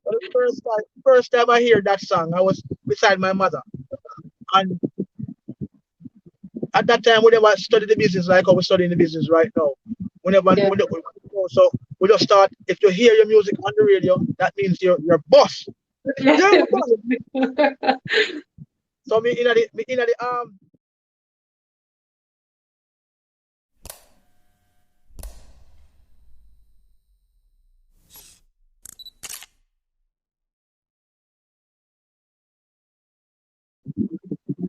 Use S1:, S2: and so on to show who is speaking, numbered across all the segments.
S1: The first time I hear that song, I was beside my mother. And at that time, we never studied the business like how we're studying the business right now.
S2: Yeah.
S1: So we just start, if you hear your music on the radio, that means you're boss.
S2: Yeah.
S1: You're the boss. So me in the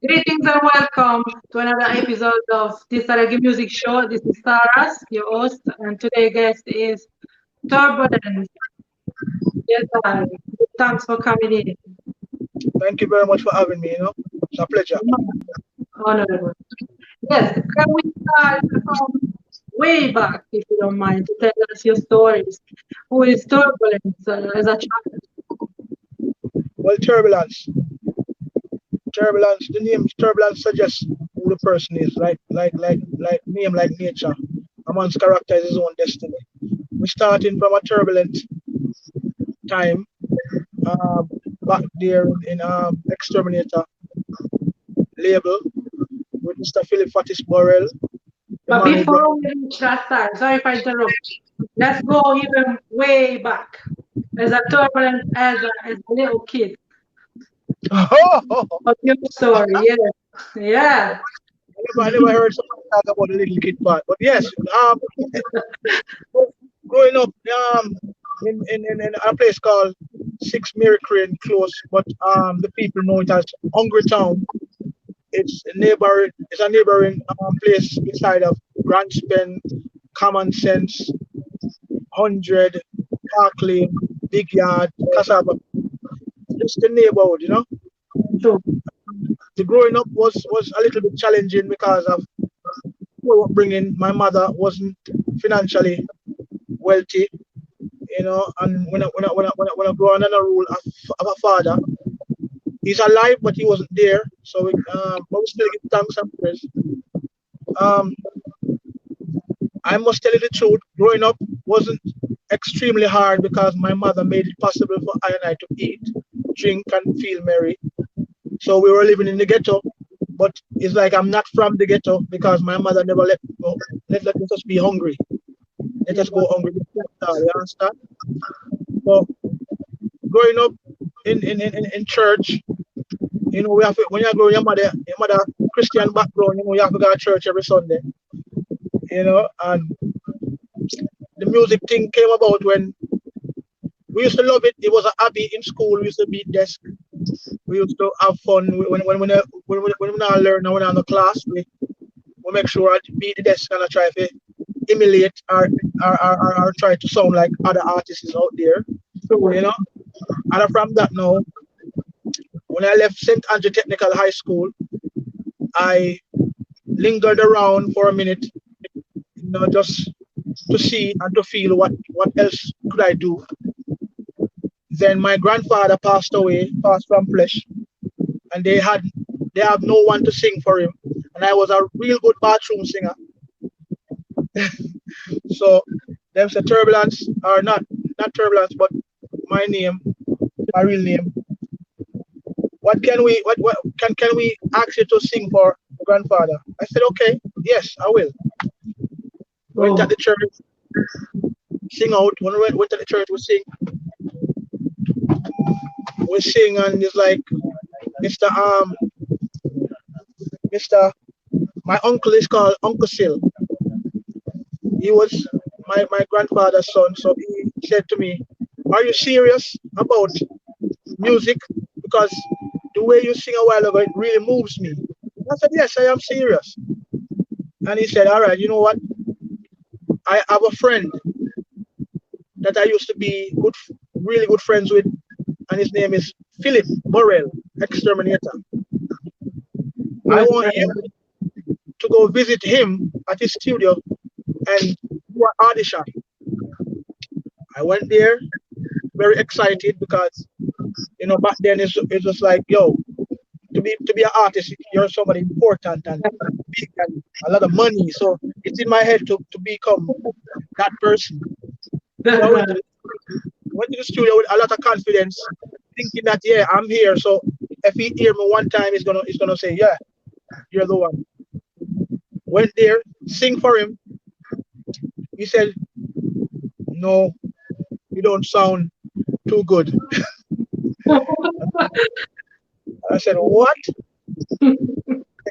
S2: Greetings and welcome to another episode of this Reggae Music Show. This is saRas, your host, and today's guest is Turbulence. Yes, I. Thanks for coming in.
S1: Thank you very much for having me, It's a pleasure.
S2: Honorable. Yes, can we start from way back, if you don't mind, to tell us your stories? Who is Turbulence as a child?
S1: Well, turbulence. The name turbulence suggests who the person is, like name, like nature. A man's character is his own destiny. We're starting from a turbulent time, um, back there in Exterminator label with Mr. Philip Fatis Borrell, the
S2: But
S1: man who brought.
S2: before we reach that time, sorry if I interrupt. Let's go even way back. As a Turbulence as a little kid.
S1: I
S2: What's your story? Yeah. Yeah.
S1: I never heard someone talk about the little kid part, but yes, growing up in a place called Six Mary Crane close, but the people know it as Hungry Town. It's a neighboring place beside of Grand Spend, Common Sense, 100, Park Lane, Big Yard, Cassava. Just the neighborhood.
S2: True.
S1: The growing up was a little bit challenging because of poor upbringing. My mother wasn't financially wealthy, and when I grew under the rule of a father, he's alive, but he wasn't there. So but we still give thanks and praise. Um, I must tell you the truth. Growing up wasn't extremely hard because my mother made it possible for I and I to eat, drink, and feel merry. So we were living in the ghetto, but it's like I'm not from the ghetto because my mother never let us be hungry. Let us go hungry. You understand? So growing up in church, we have to, when you grow your mother Christian background, you have to go to church every Sunday, and the music thing came about when we used to love it. It was a hobby in school. We used to beat desk. We used to have fun when we not learn and when we're in the class. We make sure I beat the desk and I try to emulate or try to sound like other artists out there, you know. And from that now, when I left St. Andrew Technical High School, I lingered around for a minute, just to see and to feel what else could I do. Then my grandfather passed away, passed from flesh, and they have no one to sing for him. And I was a real good bathroom singer. So them say turbulence or not turbulence, but my name, my real name. What can we ask you to sing for grandfather? I said, okay, yes, I will. Went at
S2: Oh,
S1: the church, sing out. When we went at the church, we sing, and it's like Mr. Mr. My uncle is called Uncle Sil. He was my grandfather's son, so he said to me, "Are you serious about music? Because the way you sing a while ago, it really moves me." I said, "Yes, I am serious." And he said, "All right, you know what? I have a friend that I used to be really good friends with, and his name is Philip Borrell, exterminator. I
S2: yes,
S1: want you to go visit him at his studio and do an audition." I went there, very excited because back then it's just like, yo, to be an artist, you're somebody important and big and a lot of money. So it's in my head to become that person. So I went to
S2: friend.
S1: went to the studio with a lot of confidence, thinking that yeah, I'm here. So if he hear me one time, he's gonna say, yeah, you're the one. Went there, sing for him. He said, no, you don't sound too good. I said, what?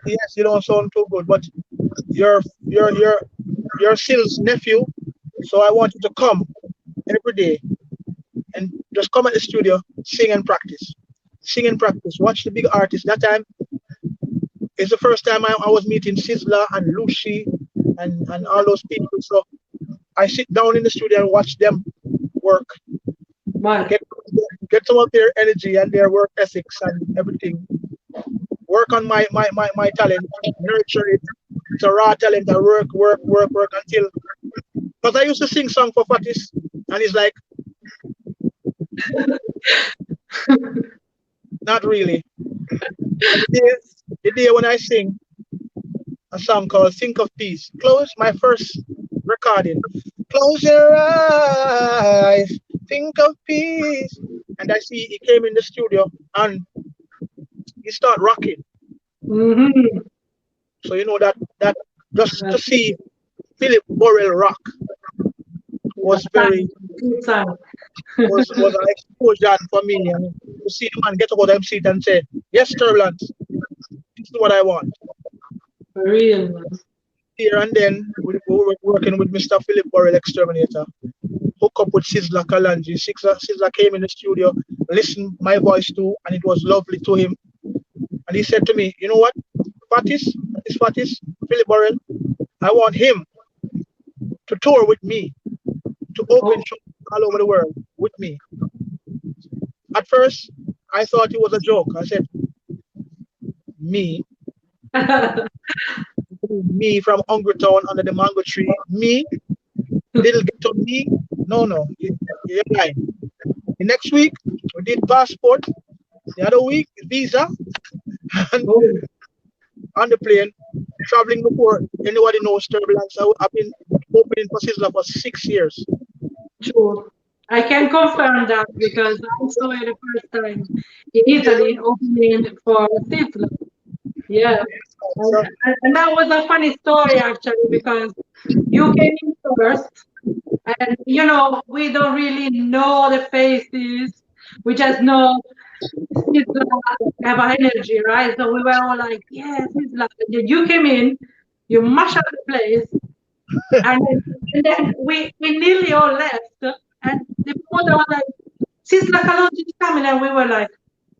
S1: Yes, you don't sound too good, but you're you're you're you're Sil's nephew, so I want you to come every day and just come at the studio, sing and practice. Sing and practice. Watch the big artists. That time it's the first time I was meeting Sizzla and Lucy and all those people. So I sit down in the studio and watch them work,
S2: Man,
S1: get get some of their energy and their work ethics and everything. Work on my talent, nurture it. It's a raw talent. I work until because I used to sing song for Fatis, and he's like, not really. And the day when I sing a song called Think of Peace, close my first recording. Close your eyes, think of peace. And I see he came in the studio and he start rocking.
S2: mm-hmm.
S1: So you know that just to see Philip Burrell rock was very
S2: Good time.
S1: was an exposure for me. And to see the man get up out of them seat and say, yes, Turbulence, this is what I want.
S2: For real, man.
S1: Here and then we were working with Mr. Philip Burrell Exterminator. Hook up with Sizzla Kalanji. Sizzla came in the studio, listened my voice too, and it was lovely to him. And he said to me, you know what, Fatis, Philip Burrell, I want him to tour with me, to open
S2: Oh.
S1: shows all over the world with me. At first, I thought it was a joke. I said, me, me from Hungry Town under the mango tree, me, little ghetto me. No, you're lying. The next week, we did passport. The other week, visa, and
S2: Oh,
S1: on the plane, traveling before anybody knows Turbulence. I've been opening for Sizzla for 6 years.
S2: true. I can confirm that because I saw it the first time in
S1: Yeah,
S2: Italy opening for Sizzla. Yeah. And,
S1: so,
S2: and that was a funny story actually because you came in first and we don't really know the faces. We just know Sizzla have energy, right? So we were all like, yes, Sizzla. And then you came in, you mash up the place, and then we nearly all left. And the mother was like, Sizzla Kalonji is coming. And we were like,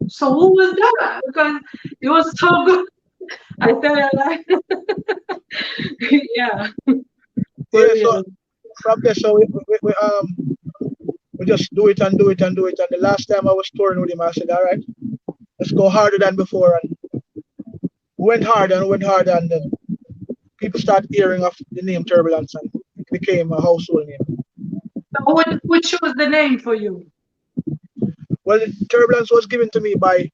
S2: so who was that? Because it was so good. I said, like, yeah, for
S1: yeah, so
S2: real.
S1: from there, so we just do it and do it and do it. And the last time I was touring with him, I said, all right, let's go harder than before. And we went harder, and then people start hearing of the name Turbulence, and it became a household name.
S2: So who chose the name for you?
S1: Well, the Turbulence was given to me by,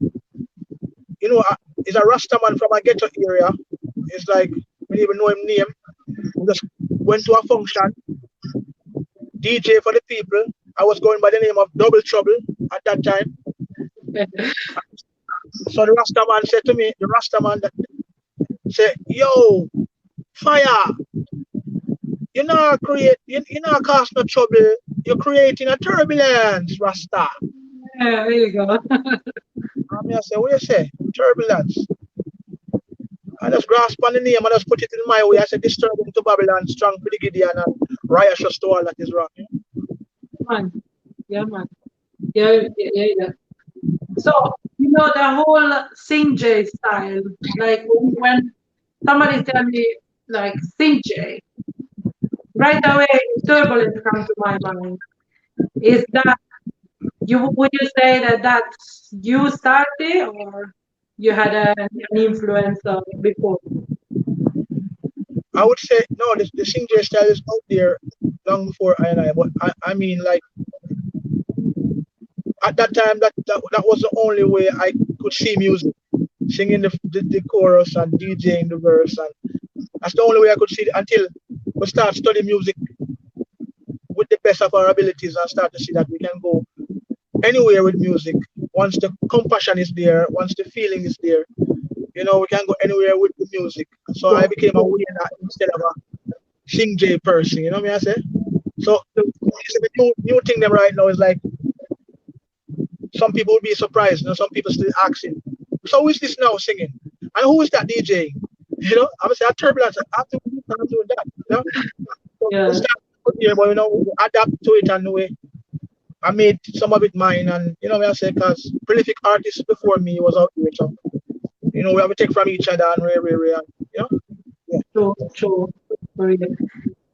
S1: he's a Rasta man from a ghetto area. It's like, we didn't even know him name. We just went to a function, DJ for the people. I was going by the name of Double Trouble at that time. So the Rasta man said to me, the Rasta man that said, yo, fire, you not cause no trouble. You're creating a turbulence, Rasta.
S2: Yeah, there you go.
S1: I say, what you say? Turbulence. I just grasp on the name and just put it in my way. I said, disturbing to Babylon, strong for the Gideon, and riotous to all that is wrong.
S2: Man. Yeah, man. Yeah, yeah, yeah, yeah. So, the whole Sing J style, like when somebody tell me like Sing J, right away turbulence comes to my mind. Is that would you say that that's you started or you had an influence before?
S1: I would say, no, the Singh style is out there long before I, but I mean, like, at that time, that was the only way I could see music. Singing the chorus and DJing the verse, and that's the only way I could see it until we start studying music with the best of our abilities and start to see that we can go anywhere with music. Once the compassion is there, once the feeling is there, we can go anywhere with the music. So I became a winner instead of a sing J person. You know what I say? So the new thing them right now is like some people will be surprised. Some people still asking, so who is this now singing? And who is that DJ? I'm gonna say Turbulence. I have to do this, I'm doing that. So
S2: Yeah.
S1: we start out here, but we adapt to it and I made some of it mine, and what I say, because prolific artists before me was out there, so we have to take from each other and and, yeah.
S2: True. Really.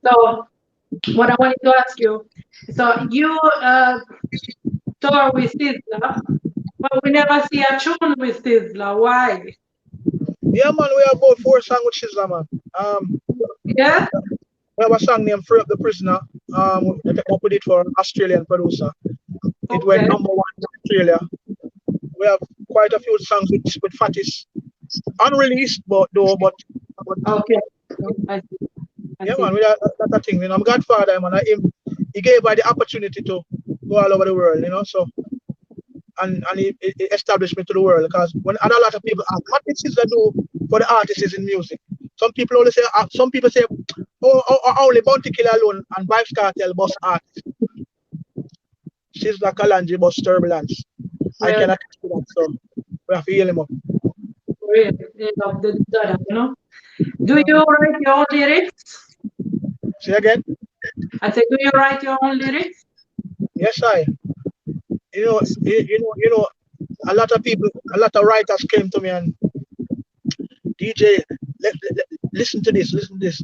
S2: So, what I wanted to ask you, so you tour with Sizzla, but we never see a tune with Sizzla. Why?
S1: Yeah, man, we have about 4 songs with Shizla, man.
S2: Yeah.
S1: We have a song named "Free Up the Prisoner." That we did for an Australian producer. It went
S2: Okay.
S1: #1 in Australia. We have quite a few songs with Fatis, unreleased, but
S2: Okay.
S1: you know,
S2: I see. I
S1: yeah, man,
S2: see.
S1: we have that thing. I'm Godfather, man. He gave her the opportunity to go all over the world, so and he established me to the world, because when and a lot of people ask, what did Sizzla do for the artists in music? Some people say, only Bounty Killer alone and Vibes Cartel bus artists. Sizzla Kalanji bus Turbulence. I
S2: Yeah.
S1: cannot do that, so we have to heal him up.
S2: Really. Of the dada. Do you write your own lyrics?
S1: See again?
S2: I said, do you write your own lyrics?
S1: Yes, I. A lot of people, a lot of writers came to me and DJ, listen to this, listen to this.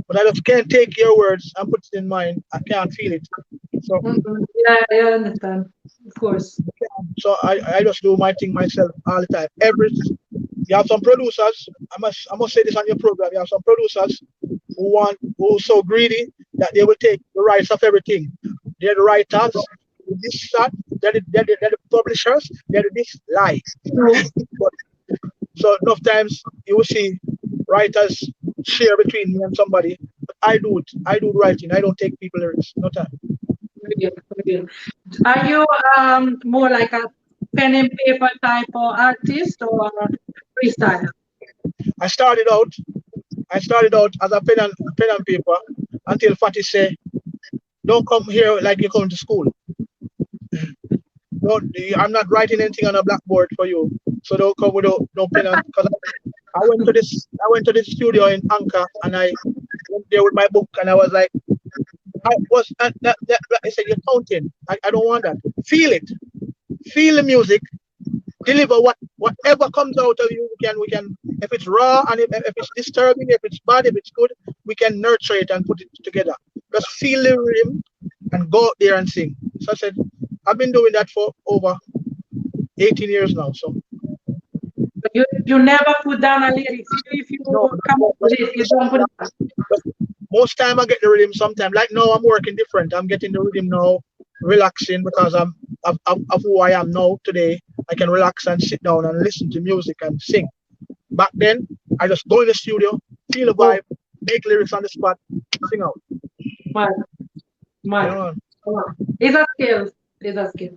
S1: But I just can't take your words and put it in mine. I can't feel it. So
S2: Yeah, I understand. Of course.
S1: I just do my thing myself all the time. You have some producers. I must say this on your program. You have some producers who are so greedy that they will take the rights of everything. They're the writers. This that they're the publishers. They're the this lie.
S2: True.
S1: But, so enough times you will see writers share between me and somebody. But I do it. I do writing. I don't take people lyrics. No time.
S2: Brilliant, brilliant. Are you more like a pen and paper type of artist or freestyler?
S1: I started out. I started out as a pen and paper until Fatty say, "Don't come here like you're coming to school. Don't, I'm not writing anything on a blackboard for you. So don't come with no pen and because I went to this studio in Anchor and I went there with my book and I was like I said you're counting. I don't want that. Feel it. Feel the music. Deliver whatever comes out of you. We can if it's raw and if it's disturbing, if it's bad, if it's good, we can nurture it and put it together. Just feel the rhythm and go out there and sing. So I said, I've been doing that for over 18 years now. So
S2: You never put down a lyrics. If you
S1: no,
S2: come up with it, you don't put it down.
S1: most time I get the rhythm. Sometimes, like now, I'm working different. I'm getting the rhythm now, relaxing because of who I am now today. I can relax and sit down and listen to music and sing. Back then, I just go in the studio, feel the vibe, make lyrics on the spot, sing out.
S2: Mad, mad. It's a skill. It's a skill.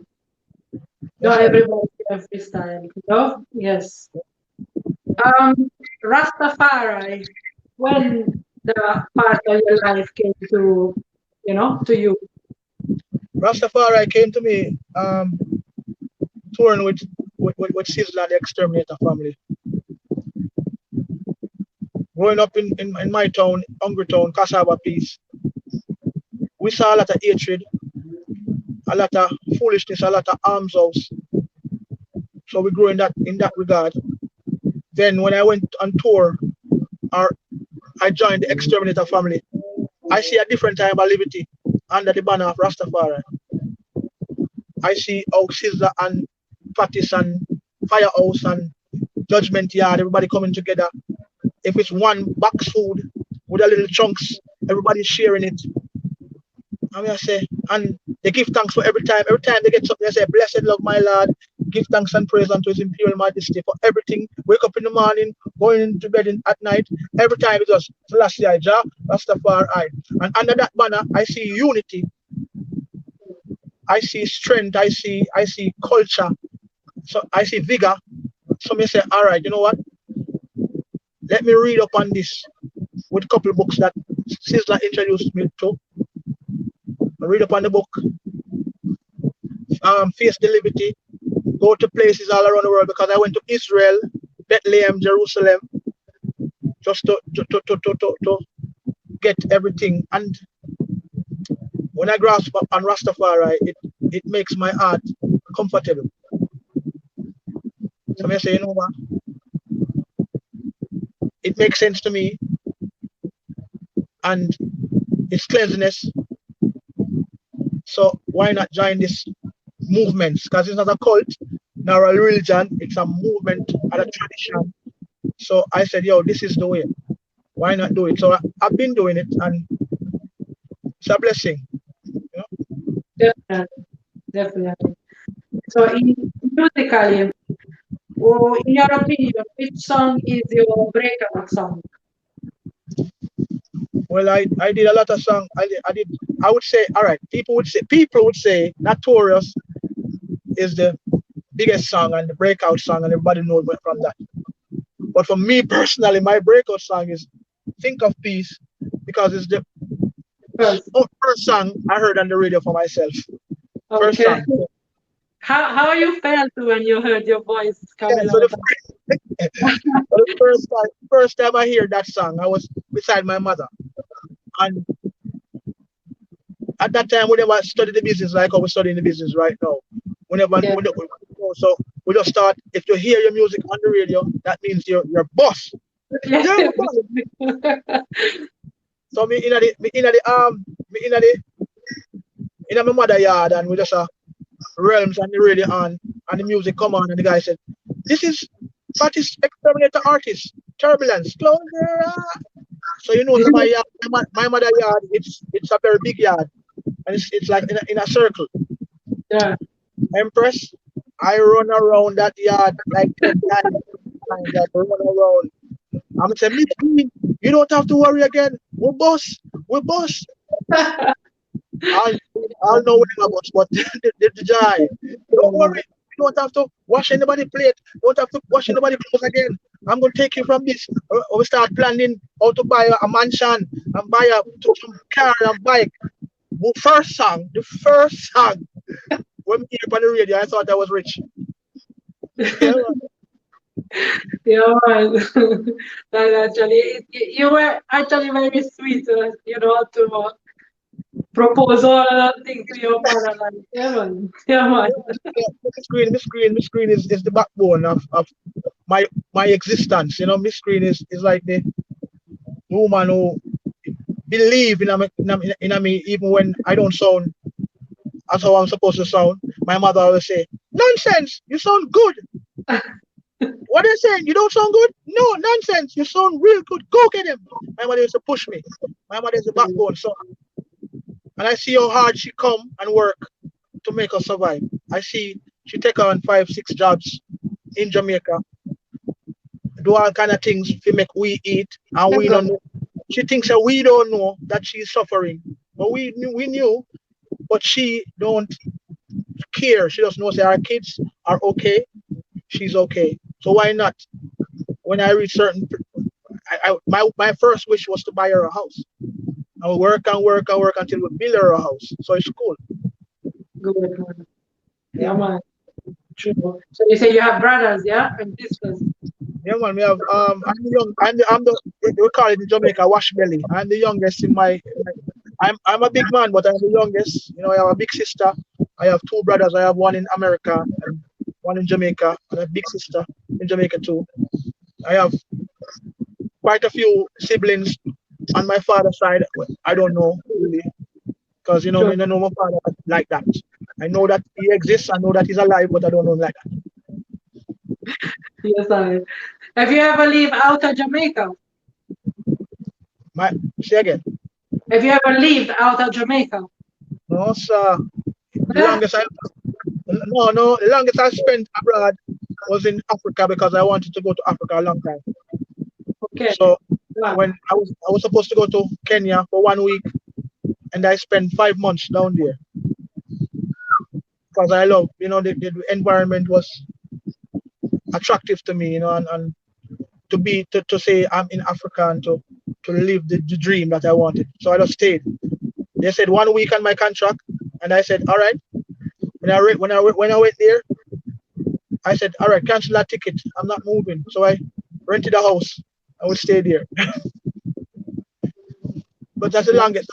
S2: Not everybody can freestyle. Yes. Rastafari, when the part of your life came to you.
S1: Rastafari came to me touring with Sizzla and the Exterminator family. Growing up in my town, Hungry Town, Cassava Peace, we saw a lot of hatred, a lot of foolishness, a lot of arms house. So we grew in that regard. Then when I went on tour, or I joined the Exterminator family, I see a different type of liberty under the banner of Rastafari. I see how Sizzla and Fatis and Firehouse and Judgment Yard, everybody coming together. If it's one box food with a little chunks, everybody's sharing it. I say, and they give thanks for every time. Every time they get something, they say, "Blessed love my Lord, give thanks and praise unto His Imperial Majesty for everything." Wake up in the morning, going to bed at night. Every time it's just Selassie Jah, Rastafari. And under that banner, I see unity. I see strength, I see culture, so I see vigor. So me say, all right, you know what? Let me read up on this with a couple of books that Sizzla introduced me to. I read up on the book, Face the Liberty, go to places all around the world because I went to Israel, Bethlehem, Jerusalem, just to get everything. And when I grasp on Rastafari, it makes my heart comfortable. So I say, you know what? It makes sense to me, and it's cleanliness. So why not join this movement? Because it's not a cult, nor a religion. It's a movement and a tradition. So I said, yo, this is the way. Why not do it? So I've been doing it, and it's a blessing. You know?
S2: Definitely, definitely. So musically, or in your opinion, which song is your breakout song?
S1: Well, I did a lot of songs. I would say, all right, people would say Notorious is the biggest song and the breakout song, and everybody knows from that. But for me personally, my breakout song is Think of Peace, because it's the
S2: First.
S1: first song I heard on the radio for myself. First
S2: Okay.
S1: song.
S2: How you felt when you heard your voice
S1: Yeah,
S2: coming
S1: so
S2: out?
S1: the first time I hear that song, I was beside my mother. And at that time, we never studied the business like how we're studying the business right now.
S2: Yeah.
S1: So we just start, if you hear your music on the radio, that means you're boss.
S2: Yeah.
S1: Yeah, so in my mother yard, and we just realms and the radio on, and the music come on, and the guy said, "This is Fatty's exterminator artist, Turbulence, close your eye." So you know, so my mother yard, it's a very big yard, and it's like in a circle.
S2: Yeah.
S1: Empress, I run around that yard like 10 times. I run around. I'm saying, Miss Green, you don't have to worry again. We're boss. We're boss. I'll know when I'm boss, but the joy. Don't worry. You don't have to wash anybody plate. You don't have to wash anybody clothes again. I'm gonna take you from this. We start planning how to buy a mansion and buy some car and bike. The first song when we hear on the radio, I thought I was rich. Yeah,
S2: Yeah, man. That actually, you were actually very sweet, to propose all of that thing to your mother. Like, yeah, man. Yeah, man.
S1: Miss Green is the backbone of my existence. You know, Miss Green is like the woman who believe in me even when I don't sound as how I'm supposed to sound. My mother always say, "Nonsense! You sound good." What are you saying? You don't sound good? No, nonsense! You sound real good. Go get him. My mother used to push me. My mother is the backbone. So, and I see how hard she come and work to make us survive. I see she take on 5, 6 jobs in Jamaica, do all kind of things to make we eat, and we don't know. She thinks that we don't know that she's suffering, but we knew, but she don't care. She just knows that our kids are okay. She's okay. So why not? When I reach certain, my first wish was to buy her a house. And we work and work and work until we build her a house. So it's cool.
S2: Good, man. Yeah, man. True. So you say you have brothers, yeah, and sisters.
S1: Yeah, man. We have I'm the young. I'm the we call it in Jamaica wash belly. I'm the youngest in I'm a big man, but I'm the youngest. You know, I have a big sister. I have 2 brothers. I have one in America and one in Jamaica, and a big sister in Jamaica too. I have quite a few siblings on my father's side. I don't know really, because you know,
S2: Sure.
S1: I don't know my father like that. I know that he exists. I know that he's alive, but I don't know him like that.
S2: Yes, I. Have you ever lived out of Jamaica?
S1: My say again.
S2: Have you ever lived out of Jamaica?
S1: No, sir. The
S2: Yeah.
S1: longest I the longest I spent abroad was in Africa because I wanted to go to Africa a long time.
S2: Okay.
S1: So
S2: Yeah.
S1: when I was supposed to go to Kenya for 1 week, and I spent 5 months down there. because I love, the environment was attractive to me, and to say I'm in Africa and to live the dream that I wanted. So I just stayed. They said 1 week on my contract, and I said, all right. When I went there, I said, all right, cancel that ticket. I'm not moving. So I rented a house. I would stay there. But that's the longest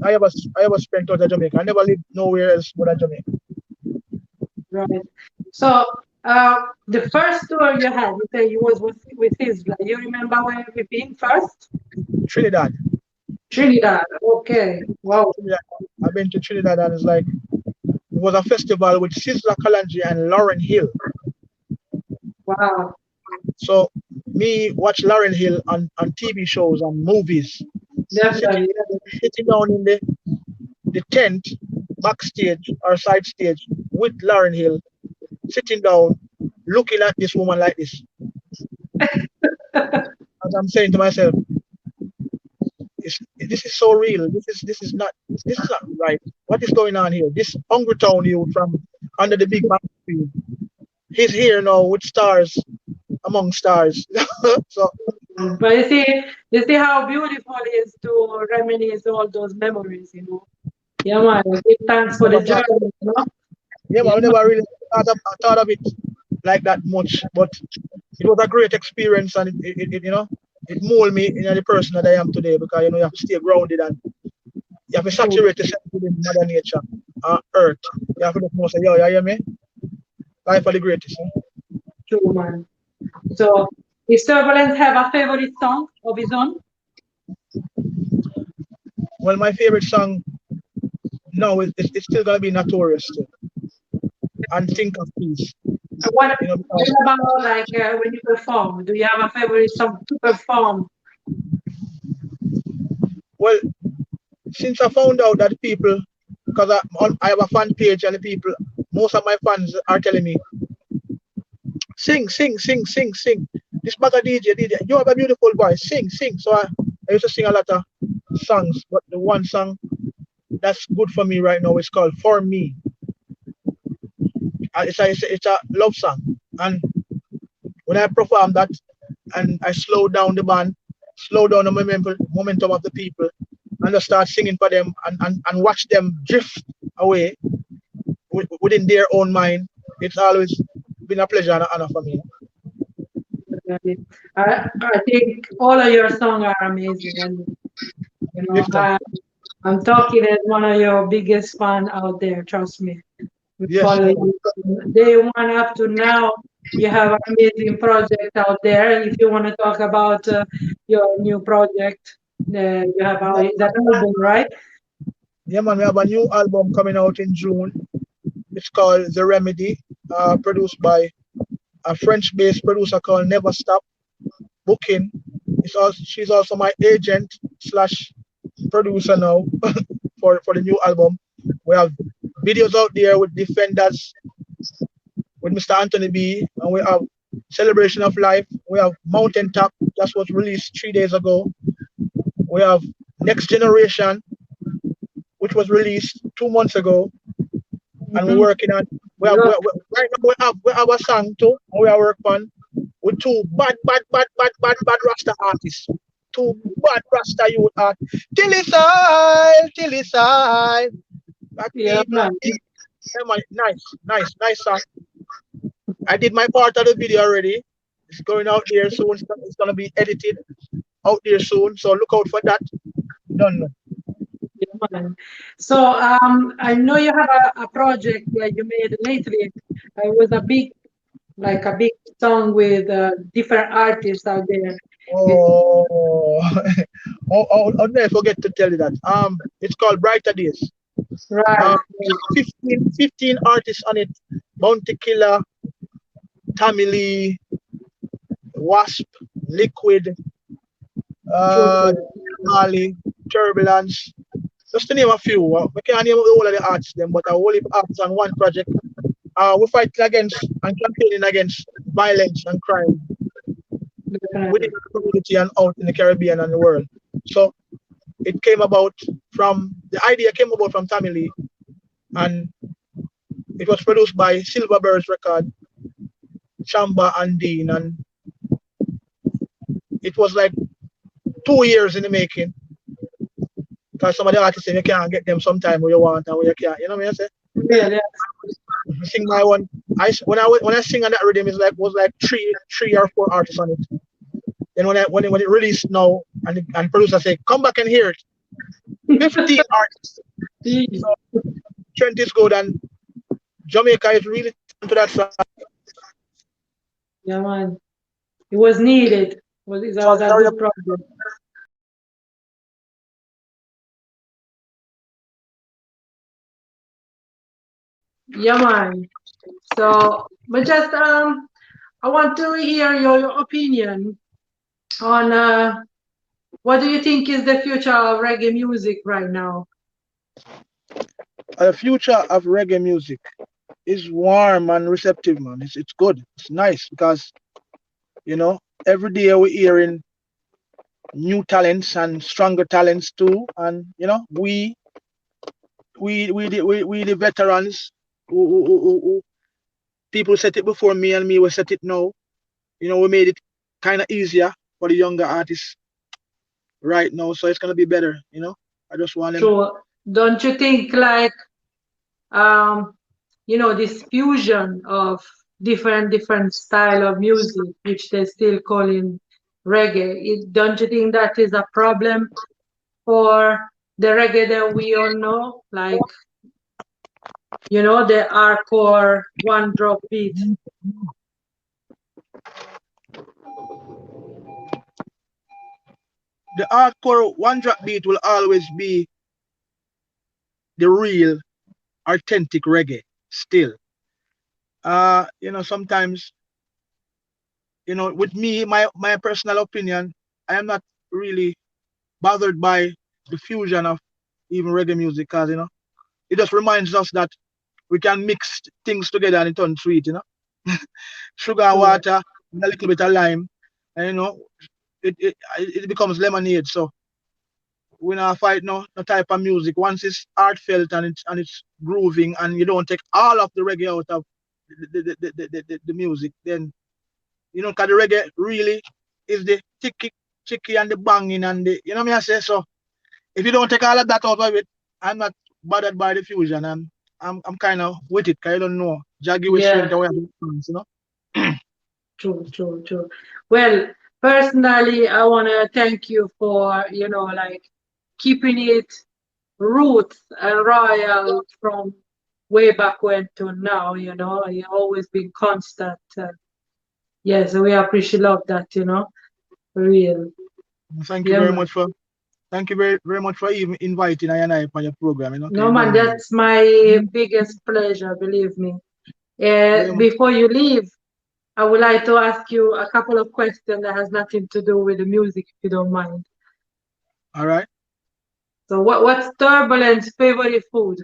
S1: I ever spent out of Jamaica. I never lived nowhere else but at Jamaica.
S2: Right. So the first tour you had, you say you was with Isla. You remember where you been first?
S1: Trinidad.
S2: Trinidad. Okay. Wow.
S1: Trinidad. I've been to Trinidad, and it was a festival with Sizzla Kalonji and Lauryn Hill.
S2: Wow.
S1: So me watch Lauryn Hill on TV shows and movies, sitting,
S2: Definitely.
S1: sitting down in the tent, backstage or side stage with Lauryn Hill, sitting down, looking at this woman like this. As I'm saying to myself, this is so real. This is not right. What is going on here? This Hungry Town youth from under the big mountain tree, he's here now with stars among stars. So
S2: But you see how beautiful it is to reminisce all those memories, you know. Yeah, man. Give thanks for the
S1: never thought,
S2: journey, you know.
S1: yeah,
S2: Yeah,
S1: I
S2: man.
S1: never really thought of it like that much, but it was a great experience, and it molded me into the person that I am today, because you have to stay grounded, and you have to
S2: True,
S1: saturate yourself within Mother Nature, Earth. You have to look more say, yo, you hear me? Life are the greatest.
S2: true, man. So, is Turbulence have a favorite song of his own?
S1: Well, my favorite song now is it's still gonna be Notorious too, and Think of Peace.
S2: What
S1: Because
S2: about like when you perform? Do you have a favorite song to perform?
S1: well, since I found out that people, because I have a fan page, and the people, most of my fans are telling me, sing, sing, sing, sing, sing. This bugger DJ, you have a beautiful voice, sing, sing. So I used to sing a lot of songs, but the one song that's good for me right now is called For Me. It's a love song. And when I perform that, and I slow down the band, slow down the momentum of the people, and just start singing for them, and watch them drift away within their own mind, it's always been a pleasure and an honor for me.
S2: I think all of your songs are amazing, and you know,
S1: Listen,
S2: I'm talking as one of your biggest fan out there. Trust me, we
S1: yes,
S2: follow
S1: man.
S2: you from day one up to now. You have an amazing project out there. If you want to talk about your new project, you have that album, right?
S1: Yeah, man, we have a new album coming out in June. It's called The Remedy, produced by a French-based producer called Never Stop Booking. She's also my agent slash producer now for the new album. We have videos out there with Defenders, with Mr. Anthony B, and we have Celebration of Life. We have Mountaintop, that's was released 3 days ago. We have Next Generation, which was released 2 months ago, and we're
S2: Mm-hmm.
S1: working on. Right now we have a song too, and we are working on with two bad Rasta artists. Two bad Rasta youth artists. Till it's I.
S2: Yeah,
S1: Black
S2: man.
S1: people. Yeah, man, nice song. I did my part of the video already. It's going out there soon. It's gonna be edited out there soon. So look out for that. Done.
S2: Yeah, man. So I know you have a project that you made lately. It was a big song with different artists out there. You,
S1: Oh, I'll never forget to tell you that. It's called Brighter Days.
S2: right.
S1: Um, 15 artists on it. Bounty Killer, Tammy Lee, Wasp, Liquid,
S2: True,
S1: uh,
S2: true.
S1: Marley, Turbulence. Just to name a few. We can't name all of the artists, them, but I will leave artists on one project. We're fighting against and campaigning against violence and crime within
S2: Definitely.
S1: the community and out in the Caribbean and the world. So the idea came about from Tammy Lee, and It was produced by Silverbirds Record, Chamba and Dean, and it was like 2 years in the making. Because some of the artists say you can't get them sometime where you want and where you can't. You know what I mean? I say,
S2: Yeah, yeah.
S1: I sing my one. When I sing on that rhythm, it's like was like three or four artists on it. Then when it released now, and producer say come back and hear it, 15 artists.
S2: Jeez.
S1: So Trent is good and Jamaica is really to that song.
S2: Yeah, man. It was needed. That was
S1: Sorry,
S2: a
S1: sorry.
S2: good project. Yeah, man. So, but just I want to hear your opinion on what do you think is the future of reggae music right now?
S1: The future of reggae music is warm and receptive, man. It's good. It's nice because you know every day we're hearing new talents and stronger talents too, and we the veterans who people set it before me and me we set it now. We made it kind of easier for the younger artists right now, so it's gonna be better. I just want them.
S2: So, don't you think like um, this fusion of different style of music, which they still calling reggae, don't you think that is a problem for the reggae that we all know, like the hardcore one drop beat?
S1: The hardcore one drop beat will always be the real authentic reggae still. Sometimes, with me, my personal opinion, I am not really bothered by the fusion of even reggae music because, it just reminds us that we can mix things together and it turns sweet. Sugar and
S2: True,
S1: water and a little bit of lime, and, it becomes lemonade. So we not fight no type of music. Once it's heartfelt and it's grooving and you don't take all of the reggae out of the music, then cause the reggae really is the ticky chicky and the banging and the me I say so. If you don't take all of that out of it, I'm not bothered by the fusion. I'm kind of with it because I don't know. Jaggy with strength
S2: yeah.
S1: and we have the balance.
S2: True. Well, personally, I want to thank you for, like keeping it roots and royal from way back when to now, you always been constant. Yes, we appreciate love that, for real.
S1: Thank you
S2: Yeah,
S1: very
S2: man.
S1: much for thank you very much for even inviting I and I on your program. Okay,
S2: No,
S1: you
S2: man,
S1: don't know.
S2: that's my biggest pleasure, believe me.
S1: Yeah, man.
S2: Before you leave, I would like to ask you a couple of questions that has nothing to do with the music, if you don't mind.
S1: All right.
S2: So what's Turbulence favorite food?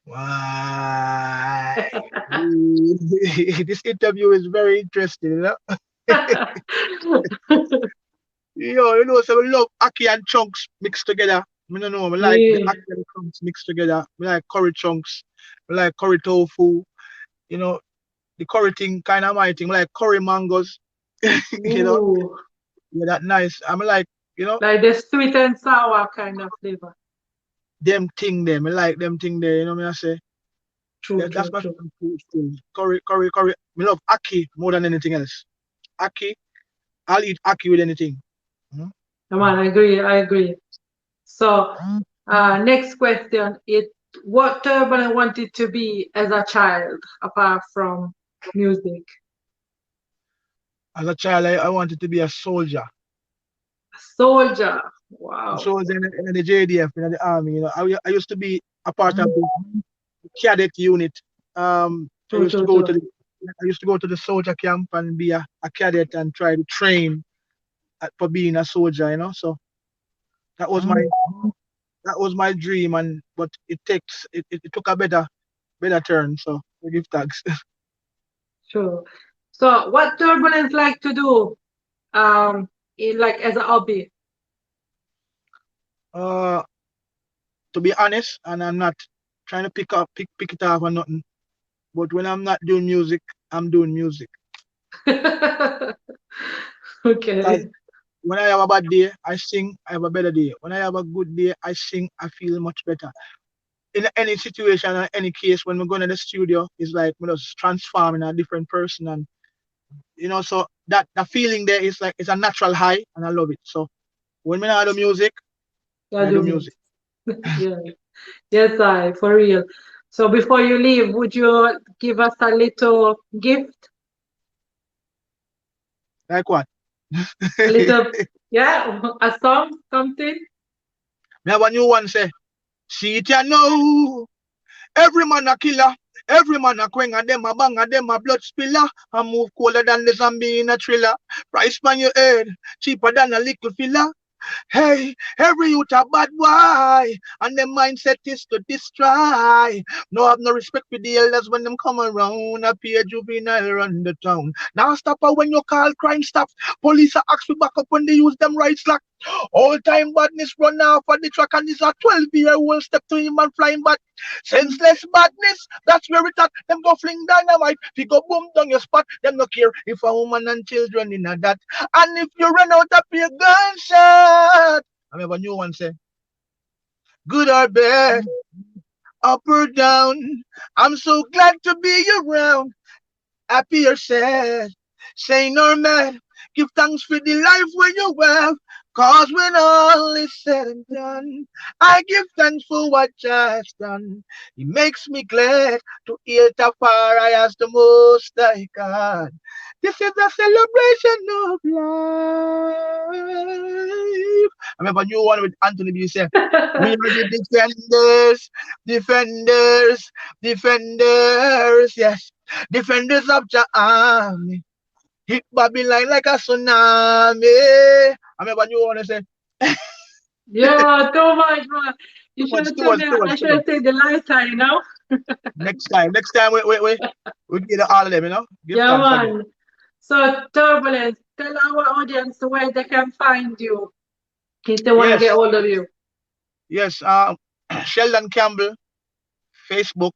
S1: Why? This interview is very interesting. So we love ackee and chunks mixed together. I don't know. I like the
S2: Yeah.
S1: ackee and chunks mixed together. I like curry chunks. I like curry tofu. You know, the curry thing kind of my thing. I like curry mangoes. you know,
S2: Ooh,
S1: yeah, that nice. I'm like,
S2: like the sweet and sour kind of flavor.
S1: them thing them. I like them thing there. You know what I say? That's my
S2: True.
S1: favorite food thing. Curry. I love ackee more than anything else. Ackee. I'll eat ackee with anything. Mhm.
S2: Come on, I agree. So, next question is what Turbulent wanted to be as a child, apart from music?
S1: As a child, I wanted to be a soldier.
S2: Soldier. Wow.
S1: So I was in the JDF, in the army. I used to be a part of the cadet unit. I used to go to
S2: True.
S1: the I used to go to the soldier camp and be a cadet and try to train for being a soldier. So that was my that was my dream, and but it took a better turn. So we give thanks.
S2: True. So, what Turbulence like to do, like as a hobby?
S1: uh, to be honest, and I'm not trying to pick it off or nothing. But when I'm not doing music, I'm doing music. Because
S2: Okay.
S1: when I have a bad day, I sing, I have a better day. When I have a good day, I sing, I feel much better. In any situation or any case, when we go in the studio, it's like we just transform in a different person. And so that the feeling there is like it's a natural high and I love it. So when I do music,
S2: I
S1: I do
S2: do music.
S1: music.
S2: Yeah. Yes, I for real. So before you leave, would you give us a little gift?
S1: Like what?
S2: A
S1: Me
S2: little, yeah, a song, something?
S1: have a new one say, see it ya know. Every man a killer. Every man a queen, and them a bang, and them a blood spiller. I move colder than the zombie in a thriller. Price on your head, cheaper than a little filler. Hey, every youth a bad boy, and their mindset is to destroy. No have no respect for the elders when them come around. A peer juvenile run the town. Now stop her when you call crime stop. Police are ask for back up when they use them rights slack. All time badness run off on the track and is a 12-year-old step to him and flying back. Senseless badness, that's where it at. Them go fling dynamite, fi go boom down your spot. Them no care if a woman and children in a that. And if you run out of your gunshot, I have a new one say, good or bad, up or down. I'm so glad to be around. Happy or sad, sane or mad. Give thanks for the life when you have. Cause when all is said and done, I give thanks for what just done. It makes me glad to hear Tafari as the most I God. This is a celebration of life. I remember a new one with Anthony B. Say, we are the defenders, defenders, defenders, yes. Defenders of the army. Hit Babylon like a tsunami. I remember you want to say,
S2: Yeah, too much, man. You
S1: too
S2: should
S1: much,
S2: have
S1: too
S2: told
S1: much,
S2: me,
S1: too much,
S2: I
S1: too
S2: should
S1: much.
S2: have said the lighter, you know?
S1: Next time, we get all of them, Give
S2: Yeah,
S1: thanks again.
S2: man. So, Turbulence, tell our audience where they can find you if they want to get
S1: Yes,
S2: hold of you.
S1: yes. Sheldon Campbell, Facebook,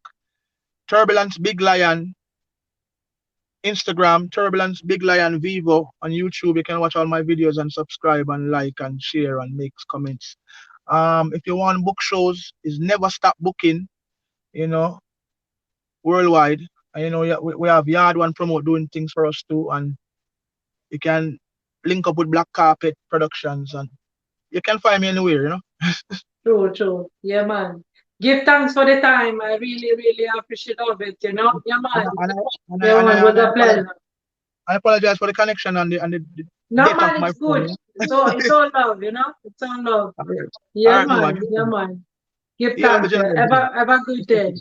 S1: Turbulence Big Lion, Instagram, Turbulence Big Lion Vivo. On YouTube, you can watch all my videos and subscribe and like and share and make comments. If you want book shows, is never stop booking. You know, worldwide. And we have Yard One Promote doing things for us too, and you can link up with Black Carpet Productions, and you can find me anywhere.
S2: True, true. Yeah, man. Give thanks for the time. I really, really appreciate of it, you know? Yeah,
S1: And,
S2: man.
S1: I- and, I, and,
S2: Yeah,
S1: I, and,
S2: man. It
S1: I,
S2: was
S1: and I,
S2: a
S1: apologize,
S2: pleasure.
S1: I apologize for the connection and the
S2: No,
S1: data of
S2: man,
S1: my
S2: it's
S1: phone.
S2: good. It's all love, you know? It's all love.
S1: All right, all
S2: Yeah,
S1: right, Mama.
S2: man. Yeah, man. Give
S1: You have a
S2: thanks. Yeah.
S1: generation.
S2: Have a good day.